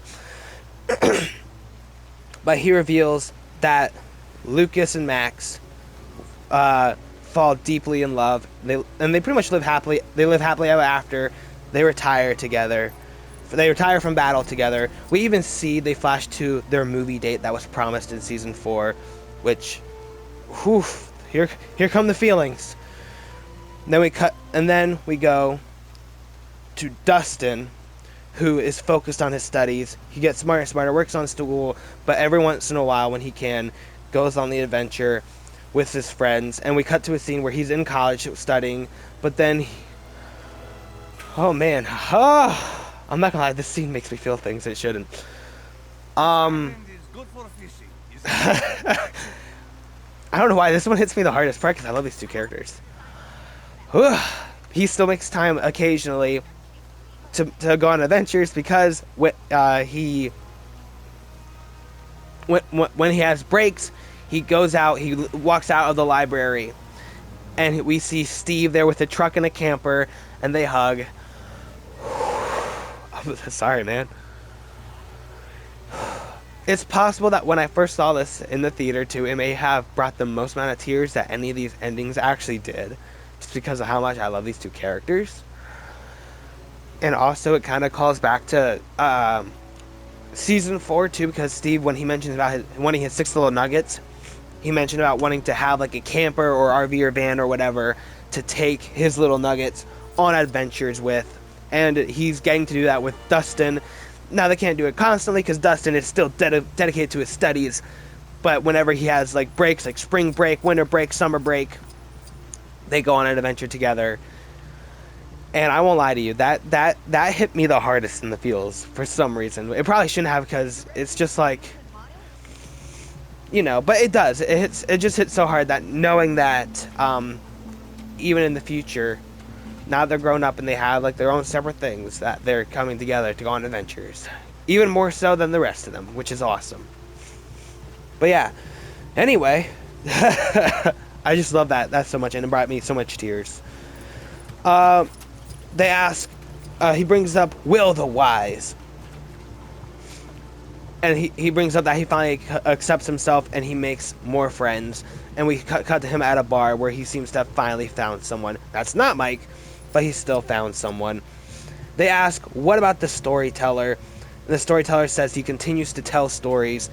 But he reveals that Lucas and Max fall deeply in love. They pretty much live happily. They live happily ever after. They retire together. They retire from battle together. We even see they flash to their movie date that was promised in season 4, which, whew, here come the feelings. Then we go to Dustin, who is focused on his studies. He gets smarter and smarter, works on school, but every once in a while, when he can, goes on the adventure with his friends. And we cut to a scene where he's in college studying, but then oh man, I'm not gonna lie, this scene makes me feel things it shouldn't. I don't know why this one hits me the hardest part, because I love these two characters. He still makes time occasionally to go on adventures, because when he has breaks, he goes out, he walks out of the library, and we see Steve there with a truck and a camper, and they hug. I'm sorry, man. It's possible that when I first saw this in the theater too, it may have brought the most amount of tears that any of these endings actually did, just because of how much I love these two characters. And also it kind of calls back to season 4 too, because Steve, when he mentions about wanting his 6 little nuggets, he mentioned about wanting to have like a camper or RV or van or whatever to take his little nuggets on adventures with. And he's getting to do that with Dustin. Now they can't do it constantly because Dustin is still dedicated to his studies, but whenever he has like breaks, like spring break, winter break, summer break, they go on an adventure together. And I won't lie to you, that hit me the hardest in the feels for some reason. It probably shouldn't have, because it's just like, you know, but it does. It just hits so hard that knowing that even in the future, now they're grown up and they have like their own separate things that they're coming together to go on adventures. Even more so than the rest of them, which is awesome. But yeah, anyway, I just love that so much, and it brought me so much tears. They ask, he brings up Will the Wise. And he brings up that he finally accepts himself and he makes more friends. And we cut to him at a bar where he seems to have finally found someone. That's not Mike, but he still found someone. They ask, what about the storyteller? And the storyteller says he continues to tell stories.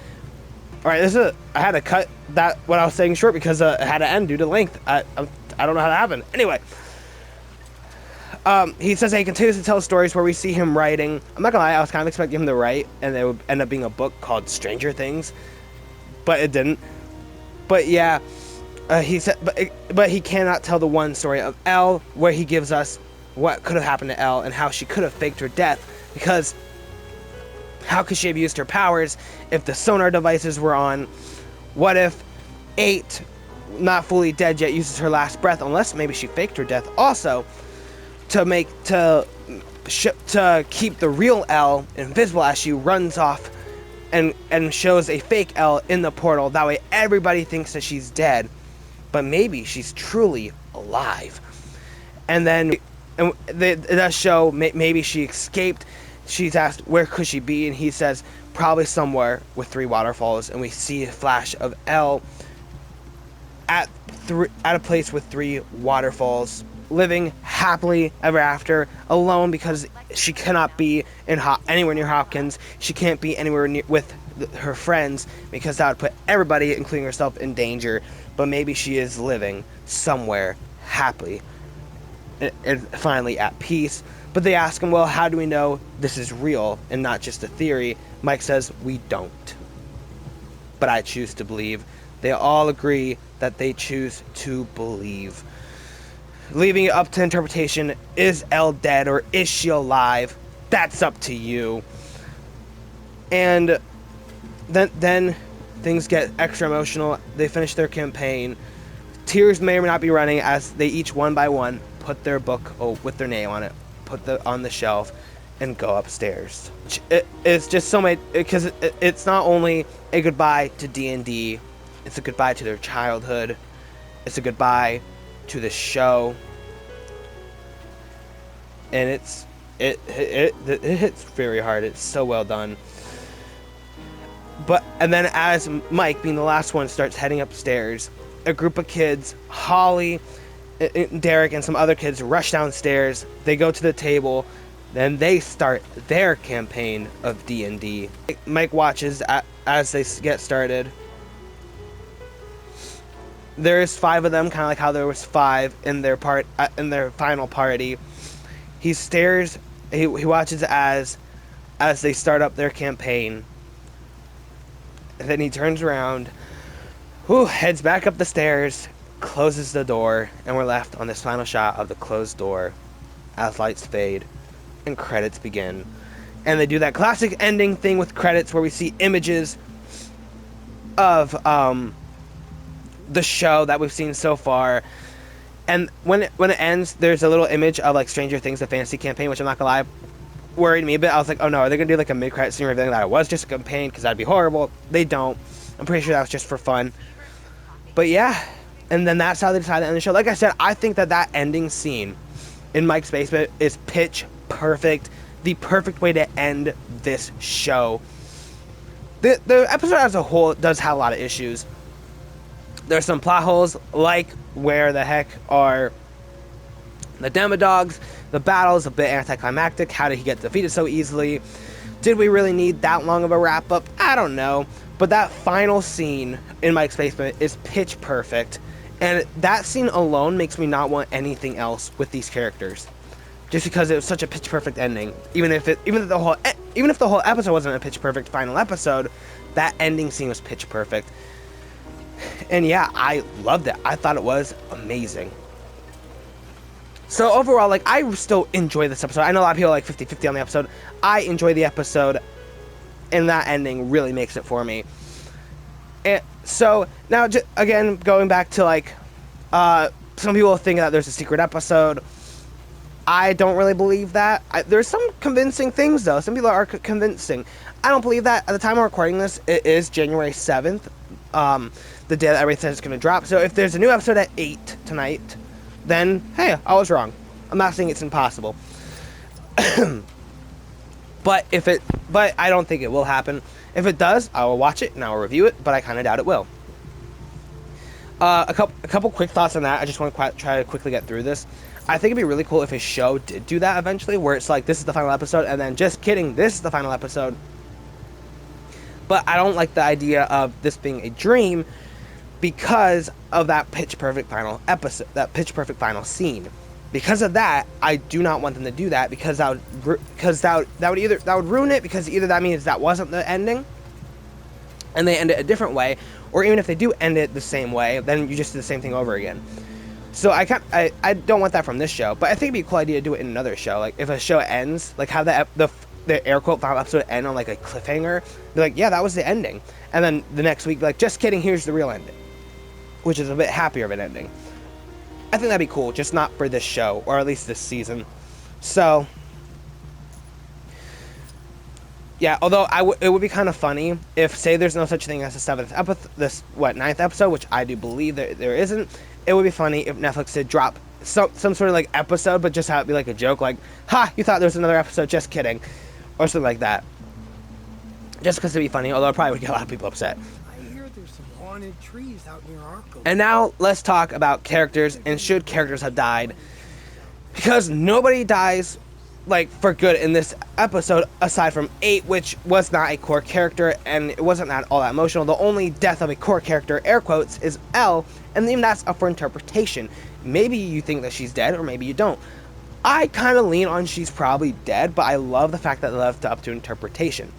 Alright, I had to cut that what I was saying short because it had to end due to length. I don't know how that happened. Anyway. He says that he continues to tell stories where we see him writing. I'm not gonna lie, I was kind of expecting him to write, and it would end up being a book called Stranger Things, but it didn't. But yeah, he said, but he cannot tell the one story of Elle, where he gives us what could have happened to Elle and how she could have faked her death, because how could she have used her powers if the sonar devices were on? What if 8, not fully dead yet, uses her last breath, unless maybe she faked her death also, to keep the real Elle invisible as she runs off and shows a fake Elle in the portal. That way everybody thinks that she's dead, but maybe she's truly alive. And then it does show maybe she escaped. She's asked where could she be, and he says probably somewhere with 3 waterfalls, and we see a flash of Elle at a place with 3 waterfalls, living happily ever after, alone because she cannot be anywhere near Hawkins. She can't be anywhere near with her friends because that would put everybody, including herself, in danger. But maybe she is living somewhere happily and finally at peace. But they ask him, well, how do we know this is real and not just a theory? Mike says, we don't. But I choose to believe. They all agree that they choose to believe. Leaving it up to interpretation. Is Elle dead or is she alive? That's up to you. And then things get extra emotional. They finish their campaign. Tears may or may not be running as they each one by one put their book with their name on it, on the shelf, and go upstairs. It's just so many, because it's not only a goodbye to D&D, it's a goodbye to their childhood. It's a goodbye to the show, and it hits very hard. It's so well done. And then as Mike, being the last one, starts heading upstairs, a group of kids, Holly, Derek, and some other kids rush downstairs. They go to the table, then they start their campaign of D&D. Mike watches as they get started. There's 5 of them, kind of like how there was 5 in their final party. He stares. He watches as they start up their campaign. And then he turns around, heads back up the stairs, closes the door, and we're left on this final shot of the closed door as lights fade and credits begin. And they do that classic ending thing with credits where we see images of the show that we've seen so far, and when it ends, there's a little image of like Stranger Things, the fantasy campaign, which I'm not gonna lie, worried me a bit. I was like, oh no, are they gonna do like a mid-credit scene or everything that it was just a campaign, because that'd be horrible. They don't. I'm pretty sure that was just for fun. But yeah, and then that's how they decided to end the show. Like I said, I think that ending scene in Mike's basement is pitch perfect, the perfect way to end this show. The episode as a whole does have a lot of issues. There's some plot holes, like where the heck are the Demodogs? The battle is a bit anticlimactic. How did he get defeated so easily? Did we really need that long of a wrap-up? I don't know. But that final scene in Mike's basement is pitch perfect. And that scene alone makes me not want anything else with these characters. Just because it was such a pitch perfect ending. Even if the whole episode wasn't a pitch perfect final episode, that ending scene was pitch perfect. And yeah, I loved it. I thought it was amazing. So overall, like, I still enjoy this episode. I know a lot of people are like 50-50 on the episode. I enjoy the episode, and that ending really makes it for me. And so now, again, going back to like, some people think that there's a secret episode. I don't really believe that. There's some convincing things though. Some people are convincing. I don't believe that. At the time of recording this, it is January 7th, the day that everything says it's going to drop. So if there's a new episode at 8 tonight, then hey, I was wrong. I'm not saying it's impossible. But I don't think it will happen. If it does, I will watch it and I will review it, but I kind of doubt it will. A couple quick thoughts on that. I just want to try to quickly get through this. I think it'd be really cool if a show did do that eventually, where it's like, this is the final episode, and then just kidding, this is the final episode. But I don't like the idea of this being a dream because of that pitch perfect final episode, that pitch perfect final scene. Because of that, I do not want them to do that, because that would ruin it, because either that means that wasn't the ending and they end it a different way, or even if they do end it the same way, then you just do the same thing over again. So I don't want that from this show, but I think it'd be a cool idea to do it in another show. Like if a show ends, like have the air quote final episode end on like a cliffhanger, be like, yeah, that was the ending, and then the next week, like, just kidding, here's the real ending, which is a bit happier of an ending. I think that'd be cool, just not for this show, or at least this season. So yeah, although it would be kind of funny if, say, there's no such thing as a 7th episode, ninth episode, which I do believe there isn't. It would be funny if Netflix did drop some sort of like episode, but just have it be like a joke, like, ha, you thought there was another episode, just kidding, or something like that. Just because it'd be funny, although it probably would get a lot of people upset. I hear there's some haunted trees out near Arco. And now let's talk about characters, and should characters have died, because nobody dies like for good in this episode aside from 8, which was not a core character and it wasn't all that emotional. The only death of a core character, air quotes, is Elle, and even that's up for interpretation. Maybe you think that she's dead, or maybe you don't. I kind of lean on she's probably dead, but I love the fact that they left it up to interpretation.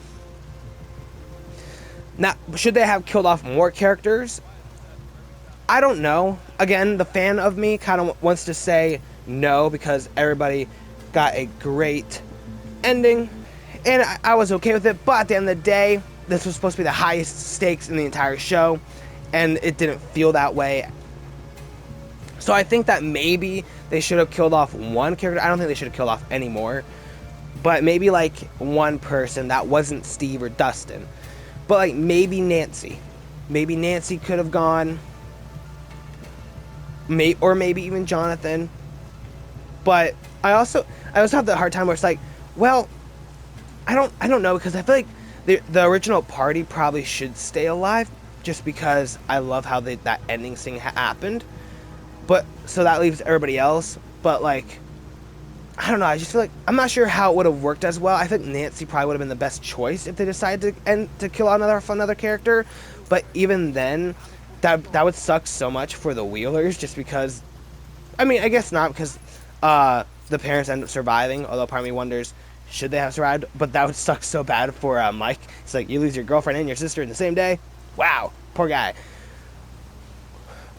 Now, should they have killed off more characters? I don't know. Again, the fan of me kind of wants to say no, because everybody got a great ending, and I was okay with it, but at the end of the day, this was supposed to be the highest stakes in the entire show, and it didn't feel that way. So I think that maybe they should have killed off one character. I don't think they should have killed off any more, but maybe like one person that wasn't Steve or Dustin, but like maybe Nancy could have gone, or maybe even Jonathan. But I also have the hard time where it's like, well, I don't know, because I feel like the original party probably should stay alive, just because I love how that ending thing happened. But so that leaves everybody else. But like, I don't know. I just feel like I'm not sure how it would have worked as well. I think Nancy probably would have been the best choice if they decided to kill another character. But even then, that would suck so much for the Wheelers, just because. I mean, I guess not, because the parents end up surviving, although part of me wonders, should they have survived? But that would suck so bad for Mike. It's like, you lose your girlfriend and your sister in the same day? Wow, poor guy.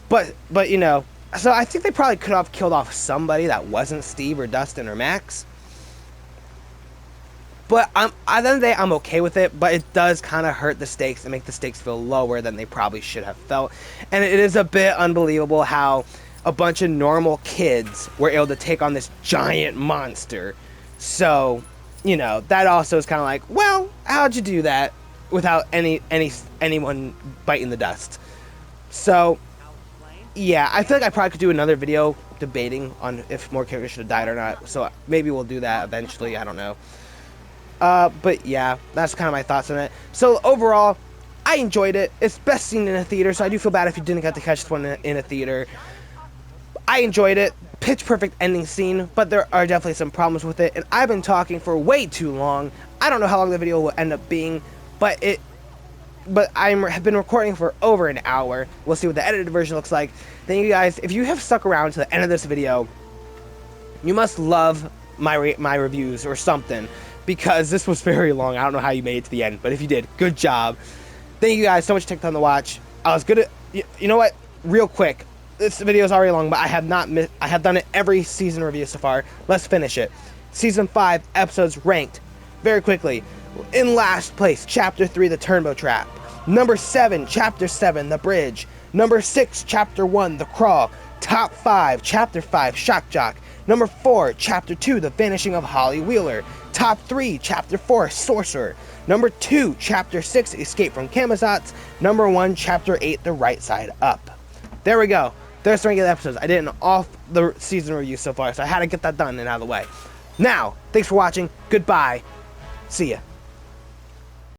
But you know, so I think they probably could have killed off somebody that wasn't Steve or Dustin or Max. But at the end of the day, I'm okay with it, but it does kind of hurt the stakes and make the stakes feel lower than they probably should have felt. And it is a bit unbelievable how a bunch of normal kids were able to take on this giant monster. So, you know, that also is kind of like, well, how'd you do that without anyone biting the dust? So, yeah, I feel like I probably could do another video debating on if more characters should have died or not. So maybe we'll do that eventually. I don't know. But yeah, that's kind of my thoughts on it. So overall, I enjoyed it. It's best seen in a theater, so I do feel bad if you didn't get to catch this one in a theater. I enjoyed it. Pitch perfect ending scene, but there are definitely some problems with it, and I've been talking for way too long. I don't know how long the video will end up being, but I have been recording for over an hour. We'll see what the edited version looks like. Thank you guys. If you have stuck around to the end of this video, you must love my reviews or something, because this was very long. I don't know how you made it to the end, but if you did, good job. Thank you guys so much for taking time to watch. I was good at, you know what, real quick, this video is already long, but I have done it every season review so far. Let's finish it. Season 5 episodes ranked very quickly. In last place, Chapter 3, The Turnbow Trap. Number 7, Chapter 7, The Bridge. Number 6, Chapter 1, The Crawl. Top 5, Chapter 5, Shock Jock. Number 4, Chapter 2, The Vanishing of Holly Wheeler. Top 3, Chapter 4, Sorcerer. Number 2, Chapter 6, Escape from Camazotz. Number 1, Chapter 8, The Rightside Up. There we go. There's the ranking of the episodes. I did an off the season review so far, so I had to get that done and out of the way. Now, thanks for watching. Goodbye. See ya.